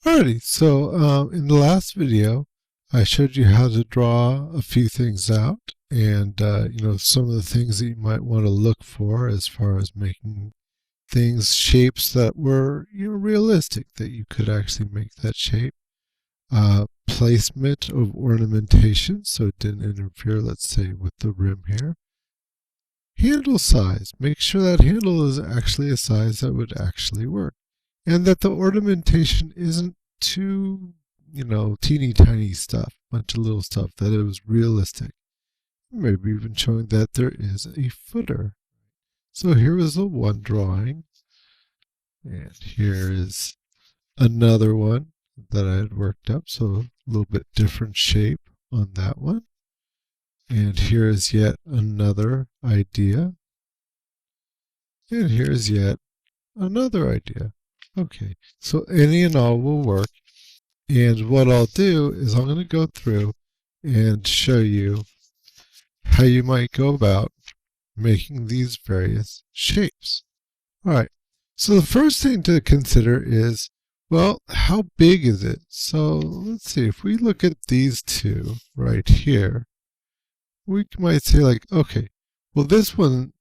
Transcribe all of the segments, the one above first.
Alrighty, so in the last video, I showed you how to draw a few things out and, some of the things that you might want to look for as far as making things, shapes that were, realistic, that you could actually make that shape. Placement of ornamentation, so it didn't interfere, let's say, with the rim here. Handle size, make sure that handle is actually a size that would actually work. And that the ornamentation isn't too, teeny tiny stuff, bunch of little stuff, that it was realistic. Maybe even showing that there is a footer. So here is the one drawing. And here is another one that I had worked up. So a little bit different shape on that one. And here is yet another idea. And here's yet another idea. Okay, so any and all will work. And what I'll do is I'm going to go through and show you how you might go about making these various shapes. All right, so the first thing to consider is, well, how big is it? So let's see, if we look at these two right here, we might say like, okay, well, this one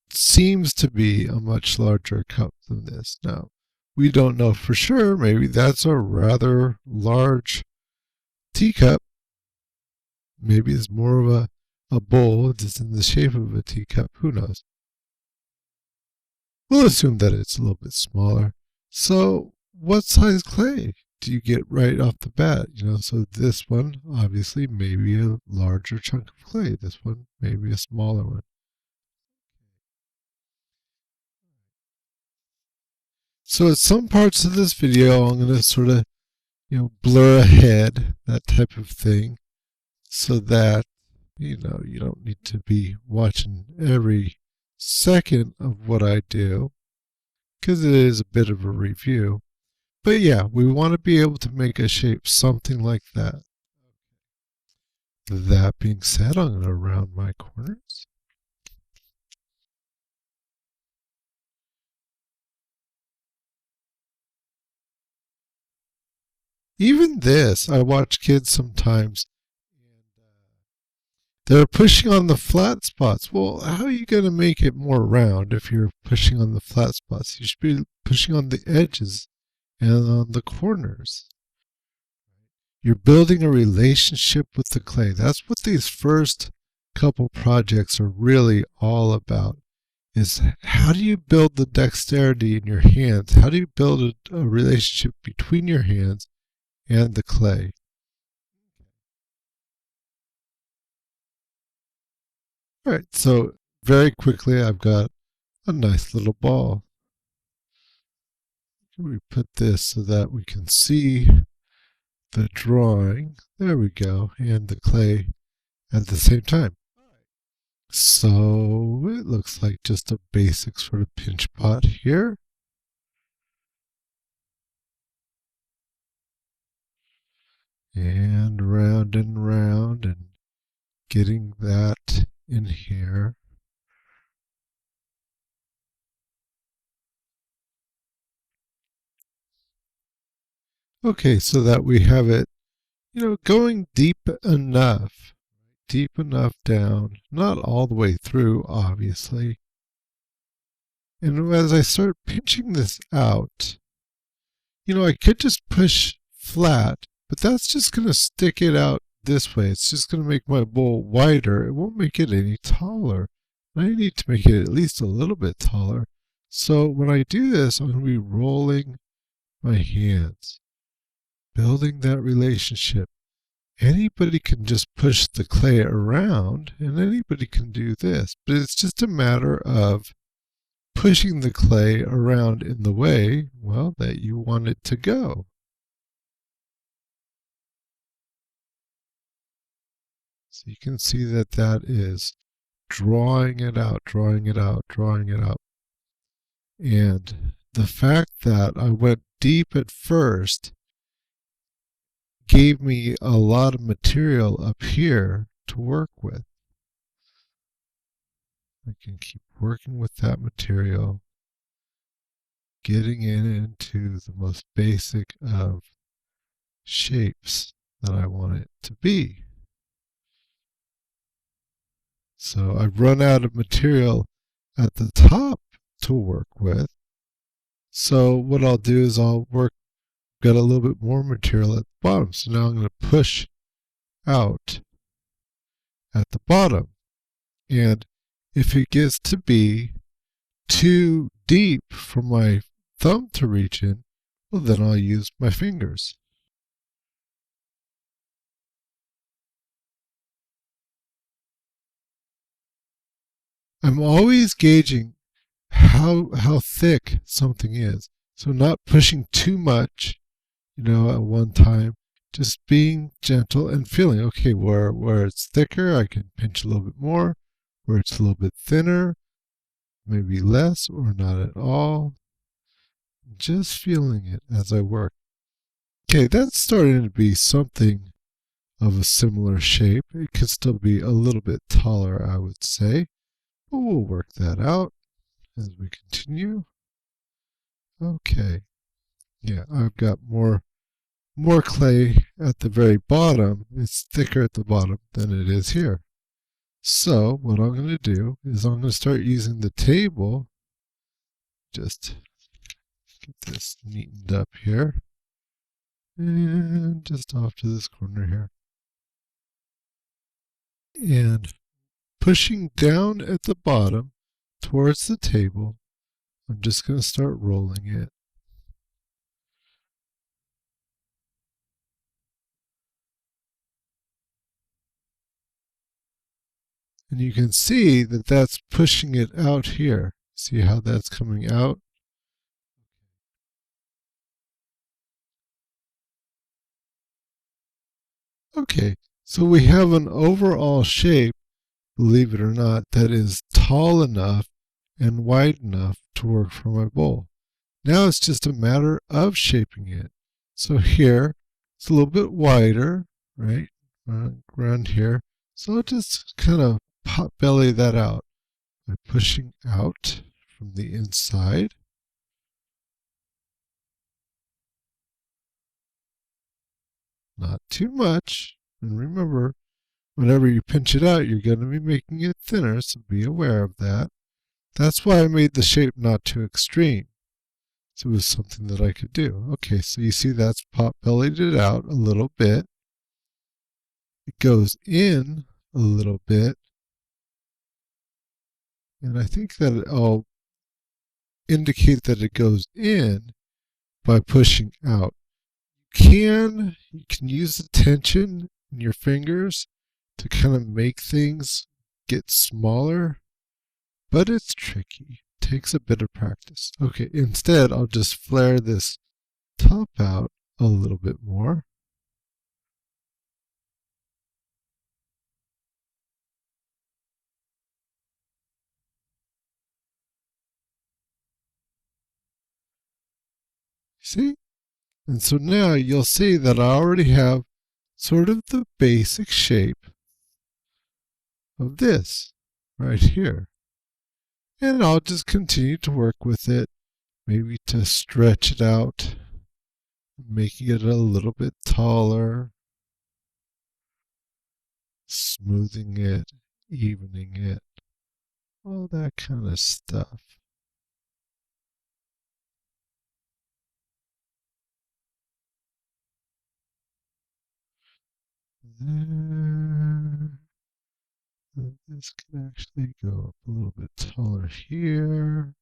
seems to be a much larger cup than this. Now, we don't know for sure. Maybe that's a rather large teacup. Maybe it's more of a bowl that's in the shape of a teacup. Who knows? We'll assume that it's a little bit smaller. So what size clay do you get right off the bat? So this one, obviously, maybe a larger chunk of clay. This one, maybe a smaller one. So at some parts of this video, I'm going to sort of, blur ahead, that type of thing, so that, you don't need to be watching every second of what I do, because it is a bit of a review. But yeah, we want to be able to make a shape something like that. That being said, I'm going to round my corners. Even this, I watch kids sometimes, they're pushing on the flat spots. Well, how are you going to make it more round if you're pushing on the flat spots? You should be pushing on the edges and on the corners. You're building a relationship with the clay. That's what these first couple projects are really all about. Is how do you build the dexterity in your hands? How do you build a relationship between your hands and the clay? All right, so very quickly, I've got a nice little ball. We put this so that we can see the drawing. There we go, and the clay at the same time. So it looks like just a basic sort of pinch pot here. And round and getting that in here. Okay, so that we have it, going deep enough down, not all the way through, obviously. And as I start pinching this out, I could just push flat, but that's just going to stick it out this way. It's just going to make my bowl wider. It won't make it any taller. I need to make it at least a little bit taller. So when I do this, I'm going to be rolling my hands, building that relationship. Anybody can just push the clay around, and anybody can do this, but it's just a matter of pushing the clay around in the way, well, that you want it to go. So you can see that that is drawing it out. And the fact that I went deep at first gave me a lot of material up here to work with. I can keep working with that material, getting into the most basic of shapes that I want it to be. So I've run out of material at the top to work with. So what I'll do is got a little bit more material at the bottom. So now I'm going to push out at the bottom. And if it gets to be too deep for my thumb to reach in, well, then I'll use my fingers. I'm always gauging how thick something is. So not pushing too much, at one time, just being gentle and feeling, okay, where it's thicker, I can pinch a little bit more. Where it's a little bit thinner, maybe less or not at all. Just feeling it as I work. Okay, that's starting to be something of a similar shape. It could still be a little bit taller, I would say. But we'll work that out as we continue. Okay. Yeah, I've got more clay at the very bottom. It's thicker at the bottom than it is here. So what I'm going to do is I'm going to start using the table. Just get this neatened up here. And just off to this corner here. And pushing down at the bottom towards the table, I'm just going to start rolling it. And you can see that that's pushing it out here. See how that's coming out? Okay, so we have an overall shape, believe it or not, that is tall enough and wide enough to work for my bowl. Now it's just a matter of shaping it. So here, it's a little bit wider, right, around here. So I'll just kind of pot belly that out by pushing out from the inside. Not too much. And remember, whenever you pinch it out, you're going to be making it thinner, so be aware of that. That's why I made the shape not too extreme. So it was something that I could do. Okay, so you see that's pot-bellied it out a little bit. It goes in a little bit. And I think that I'll indicate that it goes in by pushing out. You can use the tension in your fingers to kind of make things get smaller, but it's tricky. It takes a bit of practice. Okay, instead I'll just flare this top out a little bit more. See? And so now you'll see that I already have sort of the basic shape of this right here. And I'll just continue to work with it, maybe to stretch it out, making it a little bit taller, smoothing it, evening it, all that kind of stuff. There. This can actually go up a little bit taller here.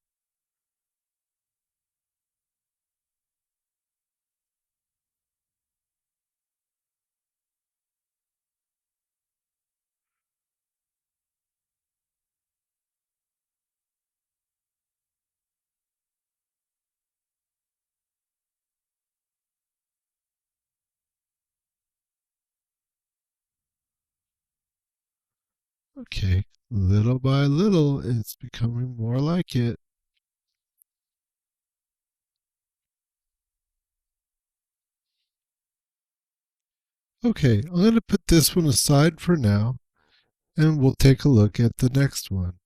Okay, little by little, it's becoming more like it. Okay, I'm going to put this one aside for now, and we'll take a look at the next one.